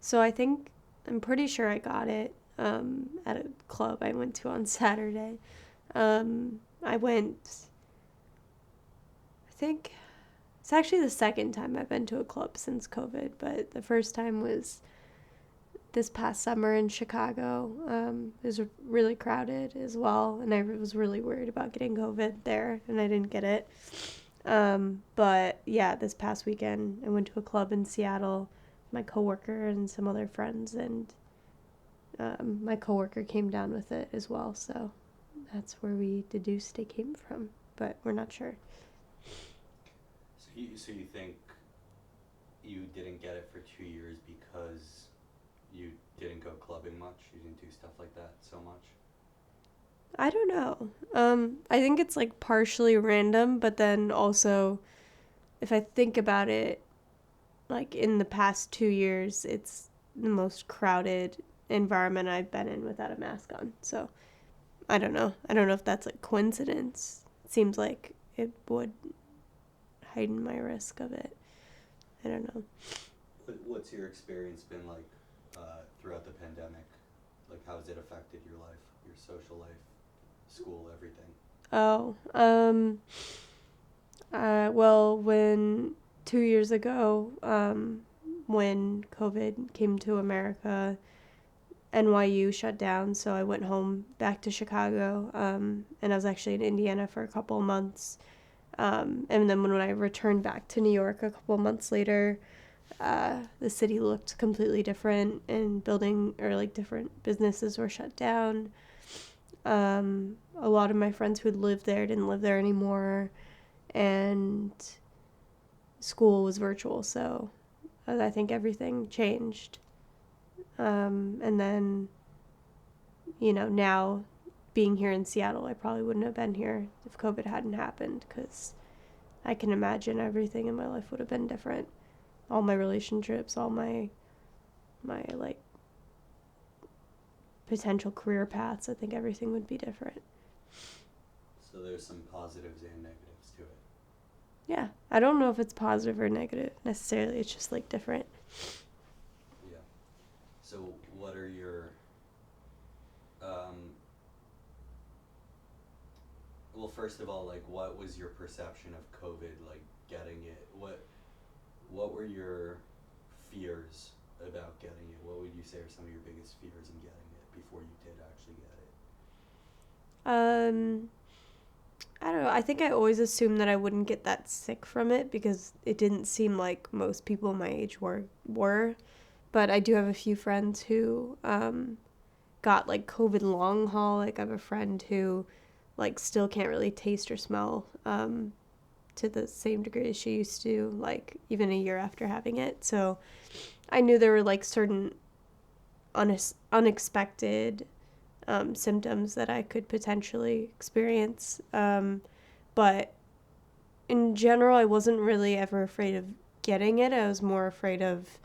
So I'm pretty sure I got it at a club I went to on Saturday. I went, I think it's actually the second time I've been to a club since COVID, but the first time was this past summer in Chicago. It was really crowded as well, and I was really worried about getting COVID there, and I didn't get it. But yeah, this past weekend I went to a club in Seattle, my coworker and some other friends, and my coworker came down with it as well. So that's where we deduced it came from, but we're not sure. So you think you didn't get it for 2 years because you didn't go clubbing much? You didn't do stuff like that so much? I don't know. I think it's like partially random, but then also, if I think about it, like in the past 2 years, it's the most crowded environment I've been in without a mask on. So I don't know. I don't know if that's like coincidence. It seems like it would heighten my risk of it. I don't know. What's your experience been like throughout the pandemic? Like, how has it affected your life, your social life, school, everything? Oh, well, when 2 years ago, when COVID came to America, NYU shut down, so I went home back to Chicago, and I was actually in Indiana for a couple of months. And then when I returned back to New York a couple of months later, the city looked completely different, and building or like different businesses were shut down. A lot of my friends who had lived there didn't live there anymore, and school was virtual, so I think everything changed. And then, now being here in Seattle, I probably wouldn't have been here if COVID hadn't happened, because I can imagine everything in my life would have been different. All my relationships, all my like potential career paths, I think everything would be different. So there's some positives and negatives to it. Yeah, I don't know if it's positive or negative necessarily. It's just like different. Yeah. So what are your um, well, first of all, like, what was your perception of COVID? Like, getting it. What were your fears about getting it? What would you say are some of your biggest fears in getting it before you did actually get it? Um, I don't know. I think I always assumed that I wouldn't get that sick from it because it didn't seem like most people my age were. But I do have a few friends who got like COVID long haul. Like I have a friend who like still can't really taste or smell to the same degree as she used to, like even a year after having it. So I knew there were like certain unexpected symptoms that I could potentially experience. But in general, I wasn't really ever afraid of getting it. I was more afraid of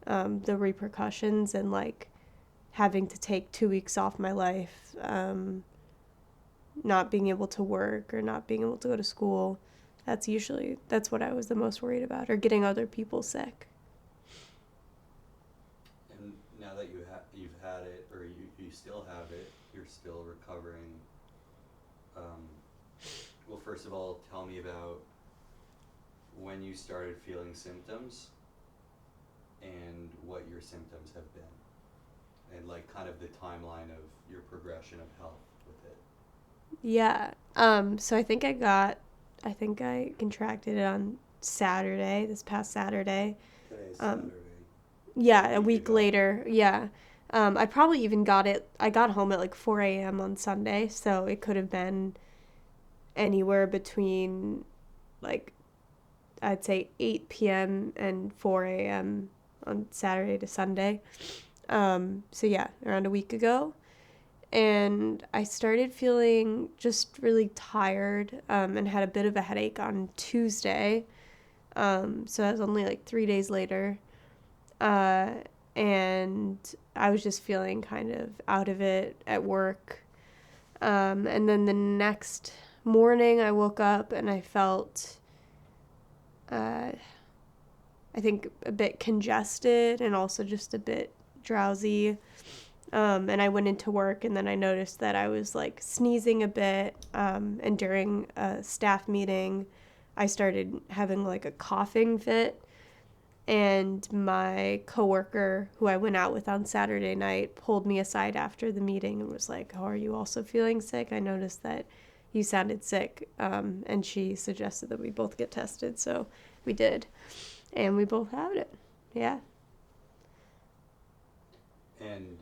the repercussions and like having to take 2 weeks off my life, not being able to work or not being able to go to school. That's what I was the most worried about, or getting other people sick. And now that you've had it, or you still have it, you're still recovering. Um, well, first of all, tell me about when you started feeling symptoms and what your symptoms have been, and like kind of the timeline of your progression of health with it. Yeah. So I think I contracted it on Saturday, this past Saturday. Today is Um, Saturday, so a yeah, a week week ago. later. Yeah. I probably even got it. I got home at like 4 a.m. on Sunday, so it could have been anywhere between like I'd say 8 p.m. and 4 a.m. on Saturday to Sunday. So yeah, around a week ago. And I started feeling just really tired and had a bit of a headache on Tuesday. So that was only like 3 days later. Uh, and I was just feeling kind of out of it at work. And then the next morning, I woke up and I felt uh, I think a bit congested and also just a bit drowsy. And I went into work and then I noticed that I was like sneezing a bit. And during a staff meeting, I started having like a coughing fit. And my coworker, who I went out with on Saturday night, pulled me aside after the meeting and was like, "Oh, are you also feeling sick? I noticed that you sounded sick." And she suggested that we both get tested. So we did. And we both had it. Yeah. And,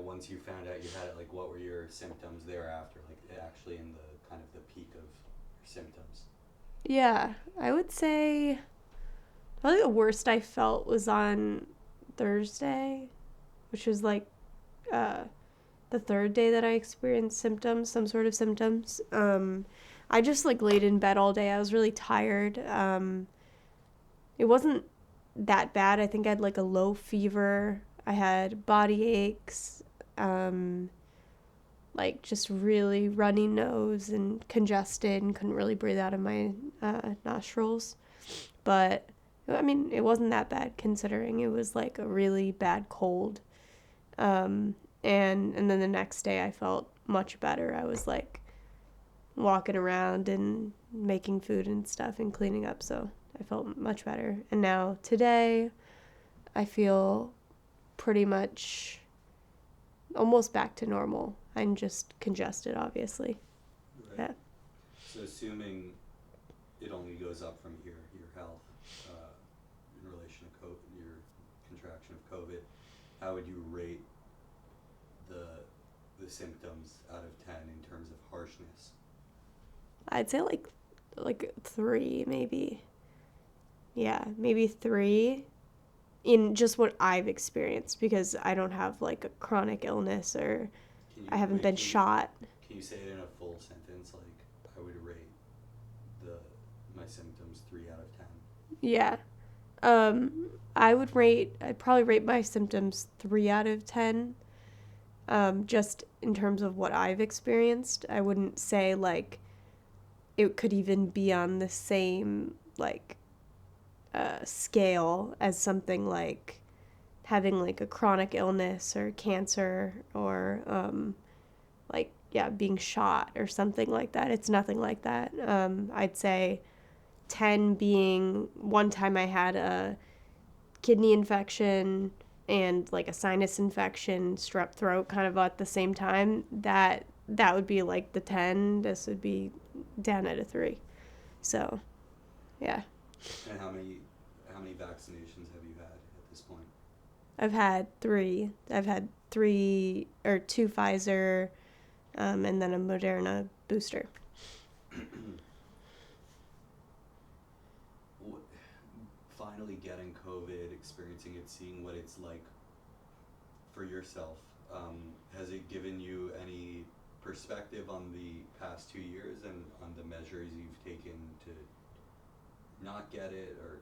once you found out you had it, like, what were your symptoms thereafter? Like, actually in the kind of the peak of your symptoms? Yeah. I would say probably the worst I felt was on Thursday, which was like uh, the third day that I experienced symptoms, some sort of symptoms. I just like laid in bed all day. I was really tired. It wasn't that bad. I think I had like a low fever. I had body aches, like just really runny nose and congested and couldn't really breathe out of my nostrils. But I mean, it wasn't that bad considering it was like a really bad cold. And then the next day I felt much better. I was like walking around and making food and stuff and cleaning up, so I felt much better. And now today I feel pretty much almost back to normal. I'm just congested, obviously. Right. Yeah. So assuming it only goes up from here, your health, in relation to your contraction of COVID, how would you rate the symptoms out of 10 in terms of harshness? I'd say like 3 maybe. Yeah, maybe 3 in just what I've experienced because I don't have like a chronic illness or I haven't been shot. Can you say it in a full sentence? Like, I would rate the my symptoms 3 out of 10. Yeah. I'd probably rate my symptoms 3 out of 10. Just in terms of what I've experienced. I wouldn't say like it could even be on the same like scale as something like having like a chronic illness or cancer or like yeah being shot or something like that. It's nothing like that. I'd say 10 being one time I had a kidney infection and like a sinus infection, strep throat kind of at the same time. That would be like the 10. This would be down at a 3. So yeah. And how many vaccinations have you had at this point? I've had 3. I've had 3 or 2 Pfizer, and then a Moderna booster. Finally getting COVID, experiencing it, seeing what it's like for yourself, has it given you any perspective on the past 2 years and on the measures you've taken to not get it, or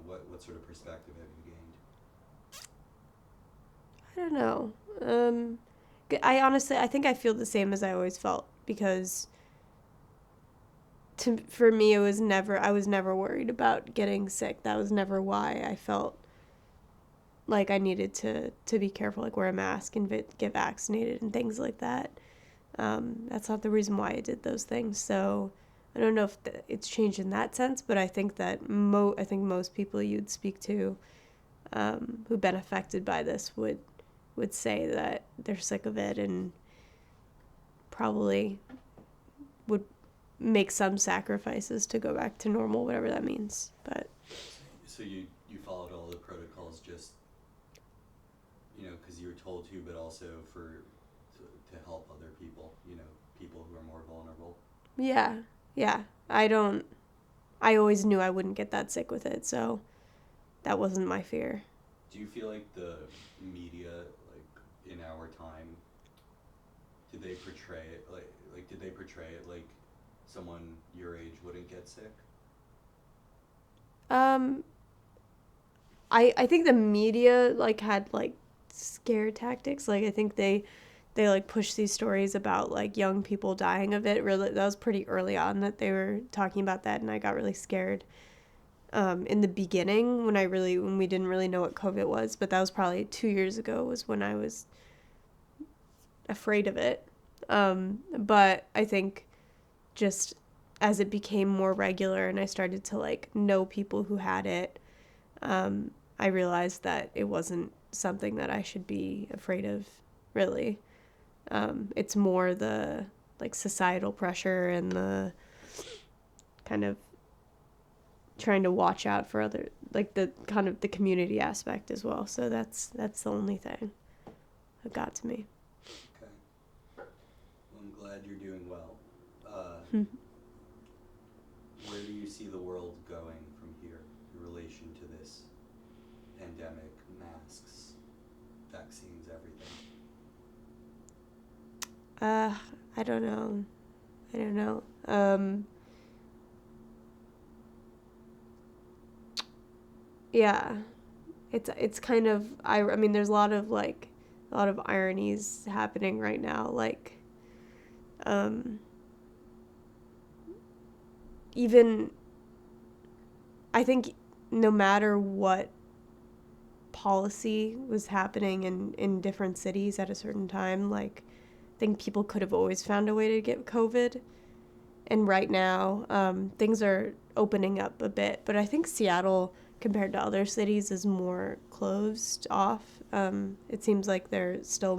what sort of perspective have you gained? I don't know. I honestly, I think I feel the same as I always felt because for me, I was never worried about getting sick. That was never why I felt like I needed to be careful, like wear a mask and get vaccinated and things like that. That's not the reason why I did those things. So I don't know if it's changed in that sense, but I think that I think most people you'd speak to who've been affected by this would say that they're sick of it and probably would make some sacrifices to go back to normal, whatever that means. But so you followed all the protocols just because you were told to, but also to help other people, people who are more vulnerable. Yeah. I always knew I wouldn't get that sick with it, so that wasn't my fear. Do you feel like the media, like in our time, did they portray it like someone your age wouldn't get sick? I think the media like had like scare tactics. Like I think they like push these stories about like young people dying of it. Really, that was pretty early on that they were talking about that, and I got really scared. in the beginning when we didn't really know what COVID was, but that was probably 2 years ago was when I was afraid of it. But I think just as it became more regular and I started to like know people who had it, I realized that it wasn't something that I should be afraid of, really. It's more the like societal pressure and the kind of trying to watch out for other, like the kind of the community aspect as well. So that's the only thing that got to me. Okay. Well, I'm glad you're doing well. Where do you see the world going from here in relation to this pandemic, masks, vaccines, everything? I don't know. Yeah, it's kind of I mean there's a lot of ironies happening right now, like even I think no matter what policy was happening in different cities at a certain time, like I think people could have always found a way to get COVID. And right now, things are opening up a bit, but I think Seattle, compared to other cities, is more closed off. It seems like they're still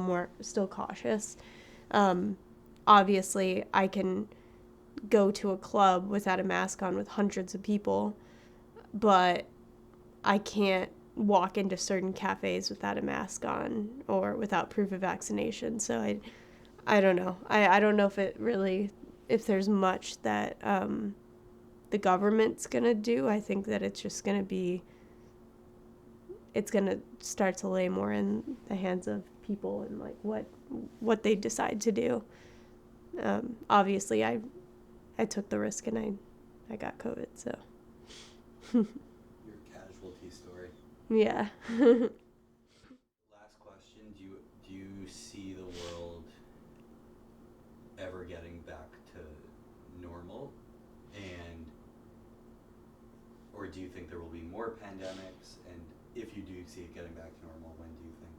cautious. Obviously, I can go to a club without a mask on with hundreds of people, but I can't walk into certain cafes without a mask on or without proof of vaccination. So I don't know. I don't know if there's much that the government's going to do. I think that it's just going to start to lay more in the hands of people and like what they decide to do. Obviously, I took the risk and I got COVID, so. Your casualty story. Yeah. Last question, do you see the world ever getting back to normal? Or do you think there will be more pandemics? And if you do see it getting back to normal, when do you think,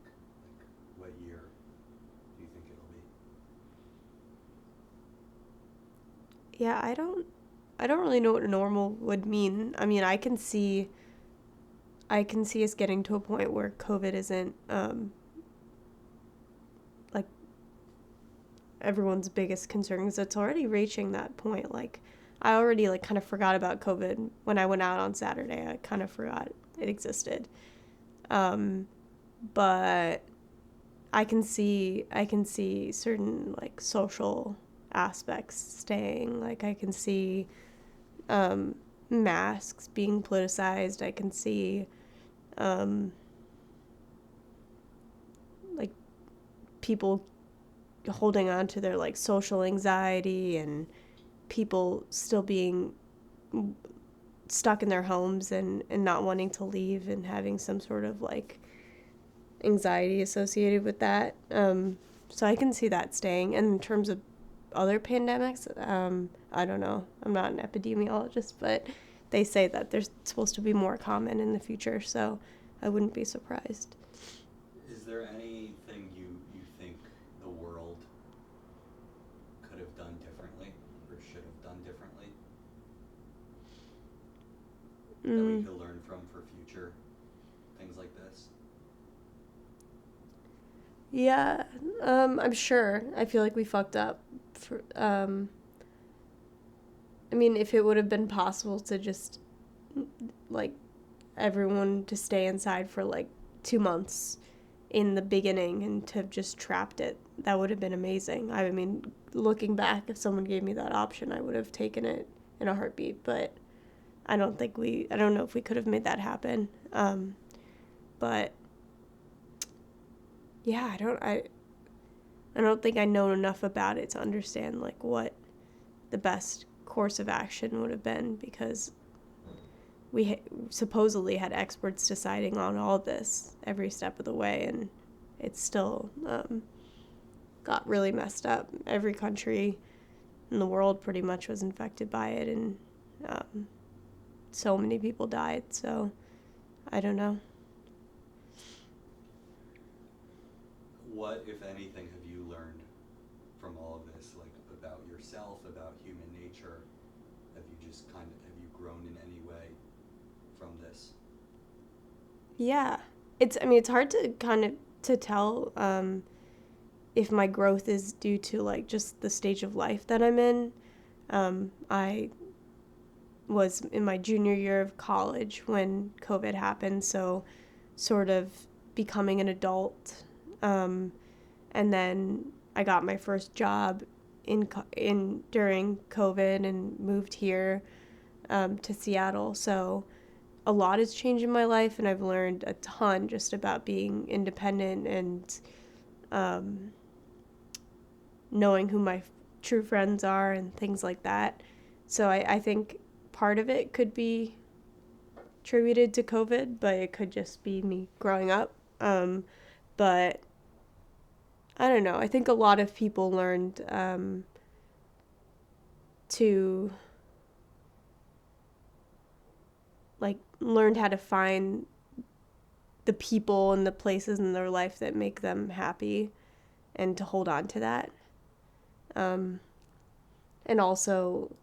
like, what year do you think it'll be? Yeah, I don't really know what normal would mean. I mean, I can see us getting to a point where COVID isn't like everyone's biggest concern, because it's already reaching that point. Like I already like kind of forgot about COVID when I went out on Saturday. I kind of forgot it existed. But I can see certain like social aspects staying. Like I can see masks being politicized. I can see like people holding on to their like social anxiety and people still being stuck in their homes and not wanting to leave and having some sort of like anxiety associated with that. So I can see that staying. And in terms of other pandemics, I don't know. I'm not an epidemiologist, but they say that they're supposed to be more common in the future, so I wouldn't be surprised. Is there anything you think the world could have done differently or should have done differently that we could learn from for future things like this? Yeah, I'm sure. I feel like we fucked up. I mean, if it would have been possible to just, like, everyone to stay inside for, like, 2 months in the beginning and to have just trapped it, that would have been amazing. I mean, looking back, if someone gave me that option, I would have taken it in a heartbeat, but I don't know if we could have made that happen. But yeah, I don't think I know enough about it to understand like what the best course of action would have been, because we supposedly had experts deciding on all this every step of the way, and it still got really messed up. Every country in the world pretty much was infected by it, and so many people died. So I don't know. What, if anything, have you learned from all of this, like about yourself, about human nature? Have you grown in any way from this? Yeah, it's hard to kind of to tell if my growth is due to like just the stage of life that I'm in. I was in my junior year of college when COVID happened, so sort of becoming an adult. And then I got my first job in during COVID and moved here to Seattle. So a lot has changed in my life, and I've learned a ton just about being independent and knowing who my true friends are and things like that. So I think part of it could be attributed to COVID, but it could just be me growing up. But I don't know. I think a lot of people learned to learned how to find the people and the places in their life that make them happy and to hold on to that. And also,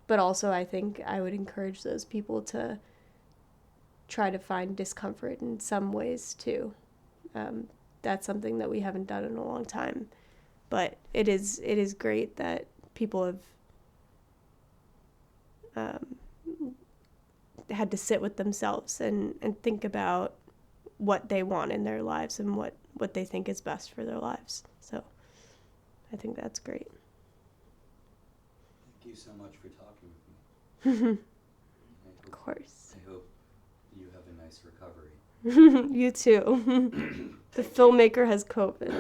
but also I think I would encourage those people to try to find discomfort in some ways too. That's something that we haven't done in a long time, but it is great that people have had to sit with themselves and think about what they want in their lives and what they think is best for their lives. So I think that's great. Thank you so much for talking with me. Of course. I hope you have a nice recovery. You too. The filmmaker has COVID.